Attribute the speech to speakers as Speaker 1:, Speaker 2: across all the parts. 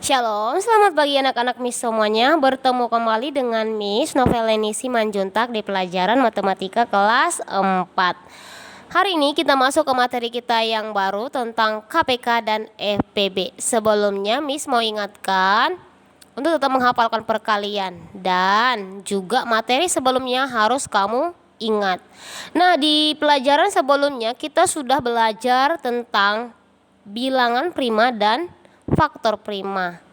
Speaker 1: Shalom, selamat pagi anak-anak Miss semuanya. Bertemu kembali dengan Miss Noveleni Simanjuntak di pelajaran matematika kelas 4. Hari ini kita masuk ke materi kita yang baru tentang KPK dan FPB. Sebelumnya Miss mau ingatkan untuk tetap menghafalkan perkalian dan juga materi sebelumnya harus kamu ingat. Nah, di pelajaran sebelumnya kita sudah belajar tentang bilangan prima dan faktor prima.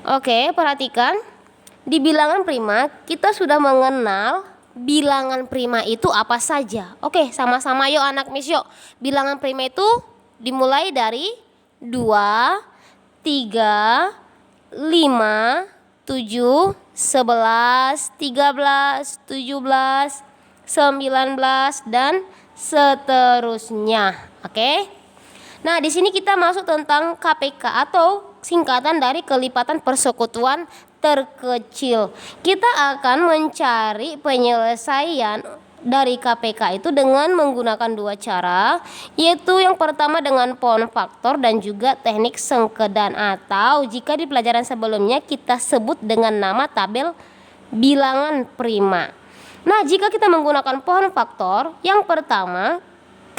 Speaker 1: Oke, perhatikan. Di bilangan prima kita sudah mengenal bilangan prima itu apa saja. Oke, sama-sama yuk anak Miss yuk. Bilangan prima itu dimulai dari 2, 3, 5, 7, 11, 13, 17, 19 dan seterusnya. Oke. Nah, di sini kita masuk tentang KPK atau singkatan dari kelipatan persekutuan terkecil. Kita akan mencari penyelesaian dari KPK itu dengan menggunakan dua cara, yaitu yang pertama dengan pohon faktor dan juga teknik sengkedan, atau jika di pelajaran sebelumnya kita sebut dengan nama tabel bilangan prima. Nah, jika kita menggunakan pohon faktor, yang pertama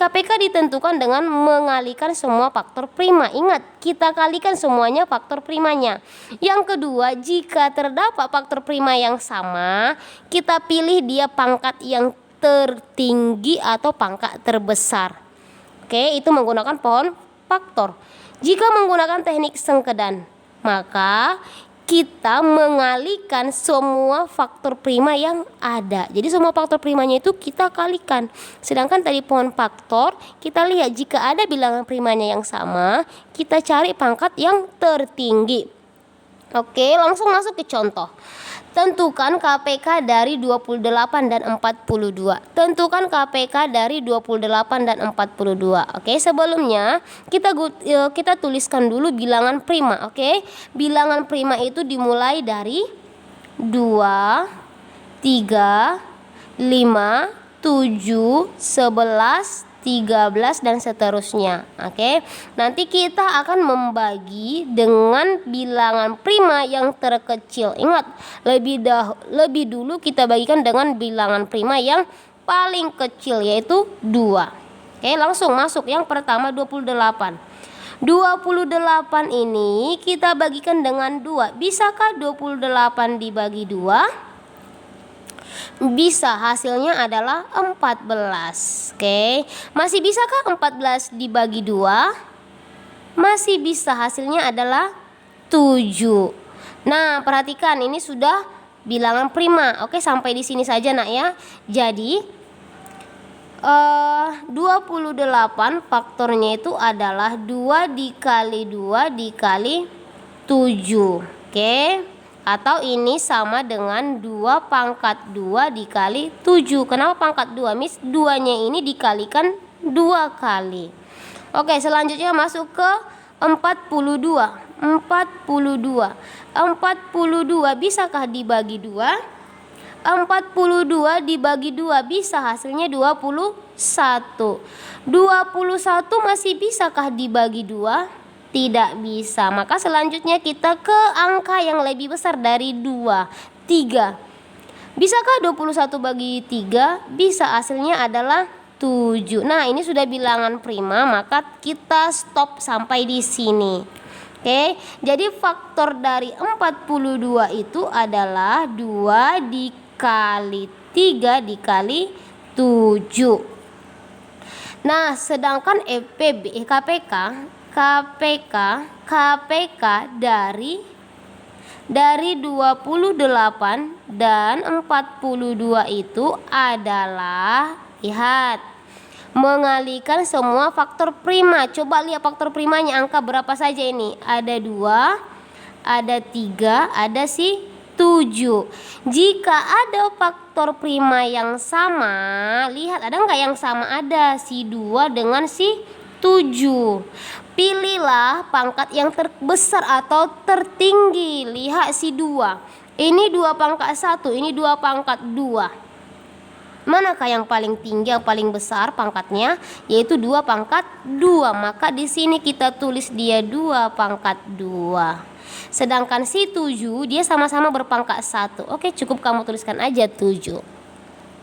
Speaker 1: KPK ditentukan dengan mengalihkan semua faktor prima. Ingat, kita kalikan semuanya faktor primanya. Yang kedua, jika terdapat faktor prima yang sama, kita pilih dia pangkat yang tertinggi atau pangkat terbesar. Oke, itu menggunakan pohon faktor. Jika menggunakan teknik sengkedan, maka kita mengalihkan semua faktor prima yang ada. Jadi semua faktor primanya itu kita kalikan. Sedangkan tadi pohon faktor, kita lihat jika ada bilangan primanya yang sama, kita cari pangkat yang tertinggi. Oke, langsung masuk ke contoh. Tentukan KPK dari 28 dan 42. Tentukan KPK dari 28 dan 42. Oke, sebelumnya kita tuliskan dulu bilangan prima. Oke, bilangan prima itu dimulai dari 2, 3, 5, 7, 11, 13 dan seterusnya. Oke. Nanti kita akan membagi dengan bilangan prima yang terkecil. Ingat, lebih dulu kita bagikan dengan bilangan prima yang paling kecil, yaitu 2. Oke, langsung masuk yang pertama 28. 28 ini kita bagikan dengan 2. Bisakah 28 dibagi 2? Bisa, hasilnya adalah 14. Oke. Masih bisakah 14 dibagi 2? Masih bisa, hasilnya adalah 7. Nah, perhatikan ini sudah bilangan prima. Oke, sampai di sini saja nak ya. Jadi 28 faktornya itu adalah 2 dikali 2 dikali 7. Oke. Atau ini sama dengan 2 pangkat 2 dikali 7. Kenapa pangkat 2, Miss? 2-nya ini dikalikan 2 kali. Oke, selanjutnya masuk ke 42. 42 bisakah dibagi 2? 42 dibagi 2 bisa, hasilnya 21. 21 masih bisakah dibagi 2? Tidak bisa. Maka selanjutnya kita ke angka yang lebih besar dari 2, 3. Bisakah 21 bagi 3? Bisa, hasilnya adalah 7. Nah, ini sudah bilangan prima, maka kita stop sampai di sini. Oke, jadi faktor dari 42 itu adalah 2 dikali 3 dikali 7. Nah, sedangkan KPK dari 28 dan 42 itu adalah, lihat, mengalihkan semua faktor prima. Coba lihat faktor primanya, angka berapa saja ini? Ada 2, ada 3, ada 7. Jika ada faktor prima yang sama, lihat ada nggak yang sama? Ada 2 dengan 7. Pilihlah pangkat yang terbesar atau tertinggi. Lihat 2. Ini 2 pangkat 1, ini 2 pangkat 2. Manakah yang paling tinggi, yang paling besar pangkatnya? Yaitu 2 pangkat 2. Maka di sini kita tulis dia 2 pangkat 2. Sedangkan si 7 dia sama-sama berpangkat 1. Oke, cukup kamu tuliskan aja 7.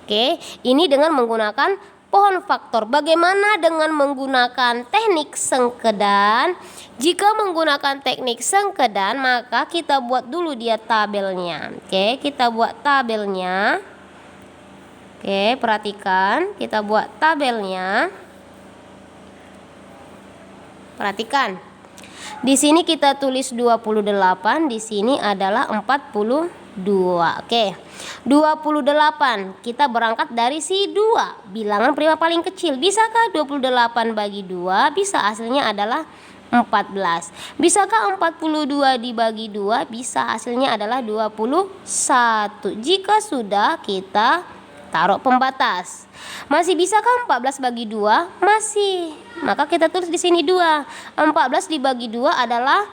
Speaker 1: Oke, ini dengan menggunakan pohon faktor. Bagaimana dengan menggunakan teknik sengkedan? Jika menggunakan teknik sengkedan, maka kita buat dulu dia tabelnya. Oke, kita buat tabelnya. Oke, perhatikan, kita buat tabelnya. Perhatikan. Di sini kita tulis 28, di sini adalah 42. Oke. 28 kita berangkat dari si 2, bilangan prima paling kecil. Bisakah 28 bagi 2? Bisa, hasilnya adalah 14. Bisakah 42 dibagi 2? Bisa, hasilnya adalah 21. Jika sudah, kita taruh pembatas. Masih bisakah 14 bagi 2? Masih. Maka kita tulis di sini 2. 14 dibagi 2 adalah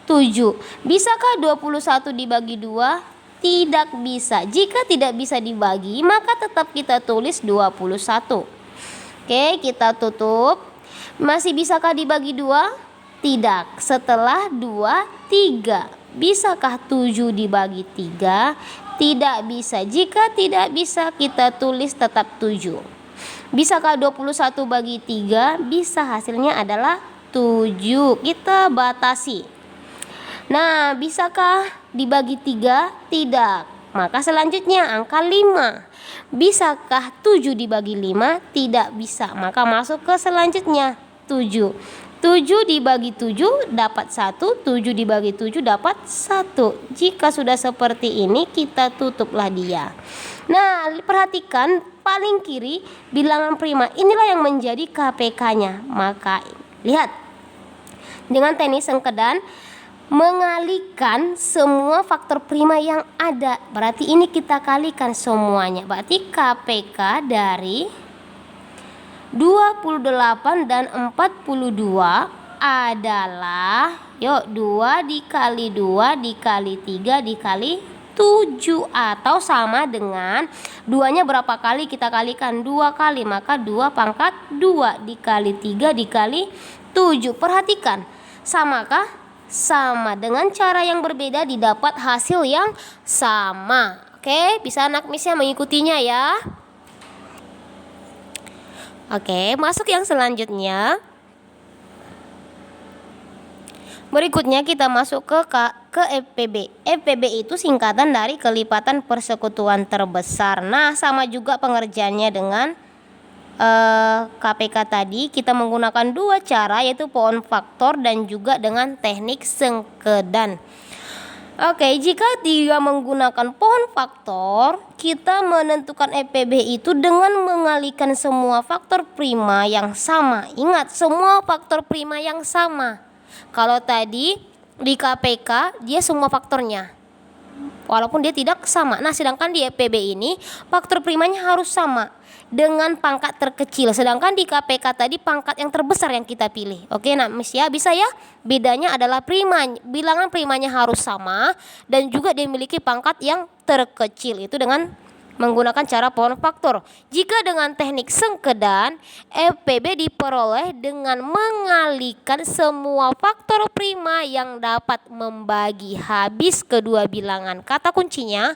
Speaker 1: 7. Bisakah 21 dibagi 2? Tidak bisa. Jika tidak bisa dibagi, maka tetap kita tulis 21. Oke, kita tutup. Masih bisakah dibagi 2? Tidak. Setelah 2, 3. Bisakah 7 dibagi 3? Tidak bisa. Jika tidak bisa, kita tulis tetap 7. Bisakah 21 bagi 3? Bisa, hasilnya adalah 7. Kita batasi. Nah, bisakah dibagi 3? Tidak. Maka selanjutnya angka 5. Bisakah 7 dibagi 5? Tidak bisa. Maka masuk ke selanjutnya 7. 7 dibagi 7 dapat 1. 7 dibagi 7 dapat 1. Jika sudah seperti ini, kita tutuplah dia. Nah, perhatikan paling kiri bilangan prima. Inilah yang menjadi KPK-nya. Maka lihat, dengan teknik sengkedan mengalihkan semua faktor prima yang ada. Berarti ini kita kalikan semuanya. Berarti KPK dari 28 dan 42 adalah, yuk, 2 dikali 2 dikali 3 dikali 7. Atau sama dengan 2-nya berapa kali kita kalikan? 2 kali. Maka 2 pangkat 2 dikali 3 dikali 7. Perhatikan, samakah? Sama. Dengan cara yang berbeda didapat hasil yang sama. Oke, bisa anak misnya mengikutinya ya. Oke, masuk yang selanjutnya. Berikutnya kita masuk ke FPB. FPB itu singkatan dari kelipatan persekutuan terbesar. Nah, sama juga pengerjaannya dengan KPK tadi. Kita menggunakan 2 cara, yaitu pohon faktor dan juga dengan teknik sengkedan. Oke, jika dia menggunakan pohon faktor, kita menentukan FPB itu dengan mengalihkan semua faktor prima yang sama. Ingat, semua faktor prima yang sama. Kalau tadi di KPK dia semua faktornya, walaupun dia tidak sama. Nah, sedangkan di FPB ini faktor primanya harus sama dengan pangkat terkecil. Sedangkan di KPK tadi pangkat yang terbesar yang kita pilih. Oke, nah Miss ya, bisa ya? Bedanya adalah bilangan primanya harus sama dan juga dimiliki pangkat yang terkecil. Itu dengan menggunakan cara pohon faktor. Jika dengan teknik sengkedan, FPB diperoleh dengan mengalihkan semua faktor prima yang dapat membagi habis kedua bilangan. Kata kuncinya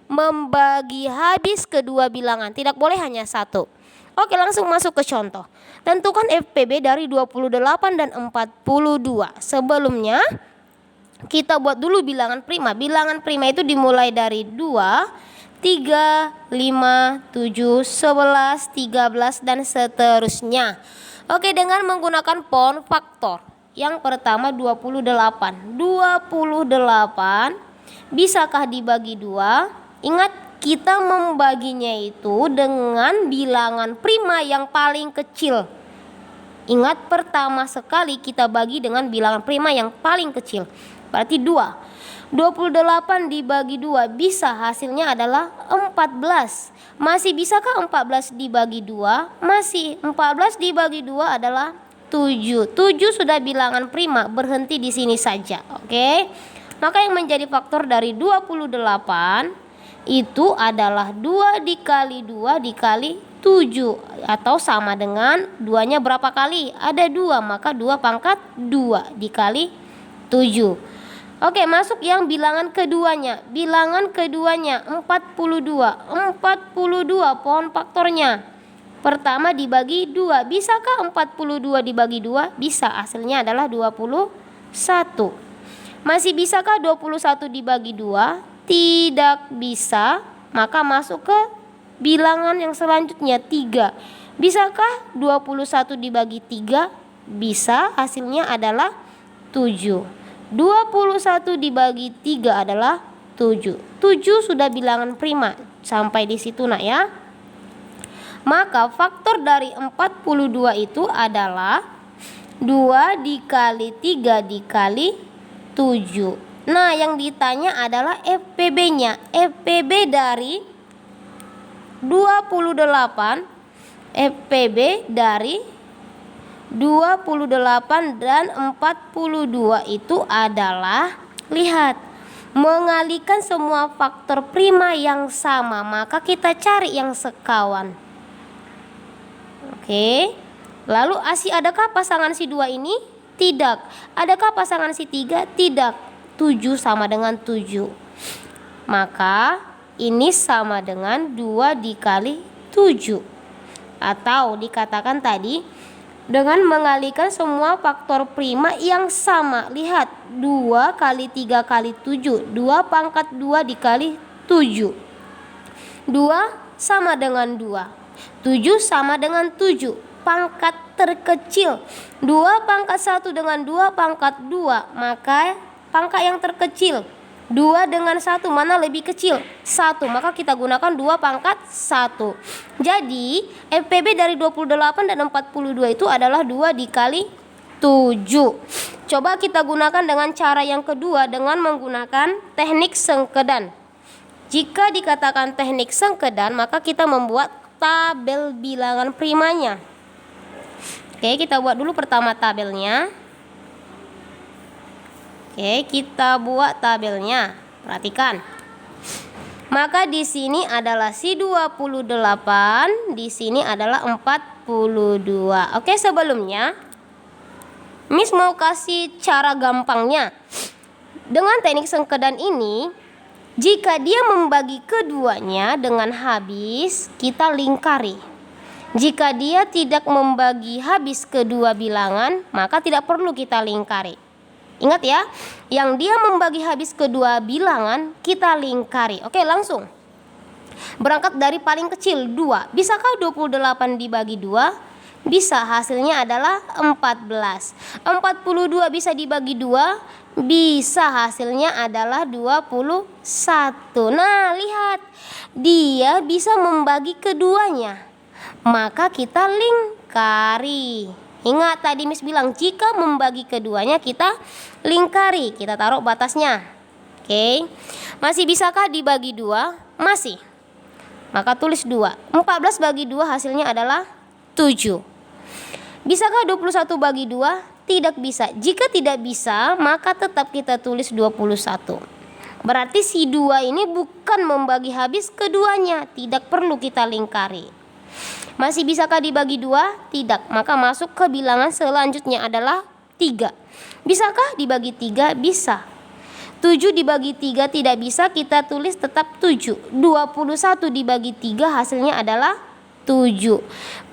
Speaker 1: membagi habis kedua bilangan, tidak boleh hanya satu. Oke, langsung masuk ke contoh. Tentukan FPB dari 28 dan 42. Sebelumnya kita buat dulu bilangan prima. Bilangan prima itu dimulai dari 2, 3, 5, 7, 11, 13 dan seterusnya. Oke, dengan menggunakan pohon faktor. Yang pertama 28. 28 bisakah dibagi 2? Ingat, kita membaginya itu dengan bilangan prima yang paling kecil. Ingat, pertama sekali kita bagi dengan bilangan prima yang paling kecil. Berarti 2. 28 dibagi 2 bisa, hasilnya adalah 14. Masih bisakah 14 dibagi 2? Masih. 14 dibagi 2 adalah 7. 7 sudah bilangan prima, berhenti di sini saja. Oke. Maka yang menjadi faktor dari 28 itu adalah 2 dikali 2 dikali 7, atau sama dengan 2-nya berapa kali? Ada 2, maka 2 pangkat 2 dikali 7. Oke, masuk yang bilangan keduanya. Bilangan keduanya 42. 42 pohon faktornya. Pertama dibagi 2. Bisakah 42 dibagi 2? Bisa, hasilnya adalah 21. Masih bisakah 21 dibagi 2? Tidak bisa, maka masuk ke bilangan yang selanjutnya 3. Bisakah 21 dibagi 3? Bisa, hasilnya adalah 7. 21 dibagi 3 adalah 7. 7 sudah bilangan prima. Sampai di situ nak ya. Maka faktor dari 42 itu adalah 2 dikali 3 dikali 7. Nah, yang ditanya adalah FPB-nya. FPB dari 28, FPB dari 28 dan 42 itu adalah, lihat, mengalihkan semua faktor prima yang sama, maka kita cari yang sekawan. Oke. Lalu adakah pasangan si 2 ini? Tidak. Adakah pasangan si 3? Tidak. 7 sama dengan 7. Maka ini sama dengan 2 dikali 7. Atau dikatakan tadi dengan mengalihkan semua faktor prima yang sama. Lihat, 2 kali 3 kali 7. 2 pangkat 2 dikali 7. 2 sama dengan 2. 7 sama dengan 7. Pangkat terkecil. 2 pangkat 1 dengan 2 pangkat 2. Maka pangkat yang terkecil 2 dengan 1 mana lebih kecil? 1. Maka kita gunakan 2 pangkat 1. Jadi FPB dari 28 dan 42 itu adalah 2 dikali 7. Coba kita gunakan dengan cara yang kedua dengan menggunakan teknik sengkedan. Jika dikatakan teknik sengkedan, maka kita membuat tabel bilangan primanya. Oke, kita buat dulu pertama tabelnya. Oke, kita buat tabelnya. Perhatikan. Maka di sini adalah si 28, di sini adalah 42. Oke, sebelumnya Miss mau kasih cara gampangnya. Dengan teknik sengkedan ini, jika dia membagi keduanya dengan habis, kita lingkari. Jika dia tidak membagi habis kedua bilangan, maka tidak perlu kita lingkari. Ingat ya, yang dia membagi habis kedua bilangan kita lingkari. Oke, langsung. Berangkat dari paling kecil 2. Bisakah 28 dibagi 2? Bisa, hasilnya adalah 14. 42 bisa dibagi 2? Bisa, hasilnya adalah 21. Nah, lihat, dia bisa membagi keduanya. Maka kita lingkari. Ingat tadi Miss bilang jika membagi keduanya kita lingkari, kita taruh batasnya. Oke. Masih bisakah dibagi 2? Masih. Maka tulis 2. 14 bagi 2 hasilnya adalah 7. Bisakah 21 bagi 2? Tidak bisa. Jika tidak bisa, maka tetap kita tulis 21. Berarti si 2 ini bukan membagi habis keduanya, tidak perlu kita lingkari. Masih bisakah dibagi 2? Tidak. Maka masuk ke bilangan selanjutnya adalah 3. Bisakah dibagi 3? Bisa. 7 dibagi 3 tidak bisa, kita tulis tetap 7. 21 dibagi 3 hasilnya adalah 7.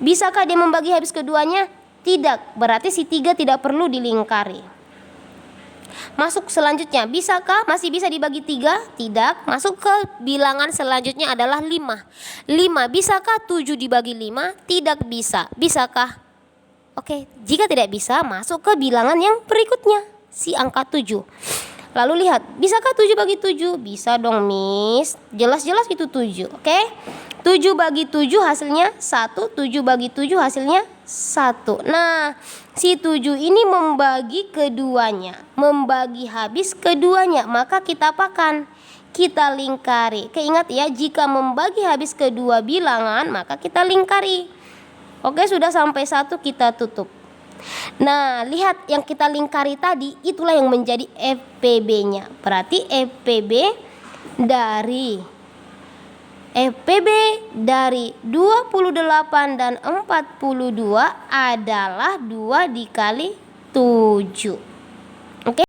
Speaker 1: Bisakah dia membagi habis keduanya? Tidak. Berarti si 3 tidak perlu dilingkari. Masuk selanjutnya, bisakah? Masih bisa dibagi 3? Tidak. Masuk ke bilangan selanjutnya adalah 5. 5, bisakah 7 dibagi 5? Tidak bisa. Bisakah? Oke, jika tidak bisa, masuk ke bilangan yang berikutnya, si angka 7. Lalu lihat, bisakah 7 bagi 7? Bisa dong Miss, jelas-jelas itu 7. Oke, 7 bagi 7 hasilnya 1. 7 bagi 7 hasilnya 1. Nah, si 7 ini membagi keduanya, membagi habis keduanya, maka kita apakan? Kita lingkari. Ingat ya, jika membagi habis kedua bilangan, maka kita lingkari. Oke, sudah sampai 1 kita tutup. Nah, lihat yang kita lingkari tadi, itulah yang menjadi FPB-nya. Berarti FPB dari FPB dari 28 dan 42 adalah 2 dikali 7.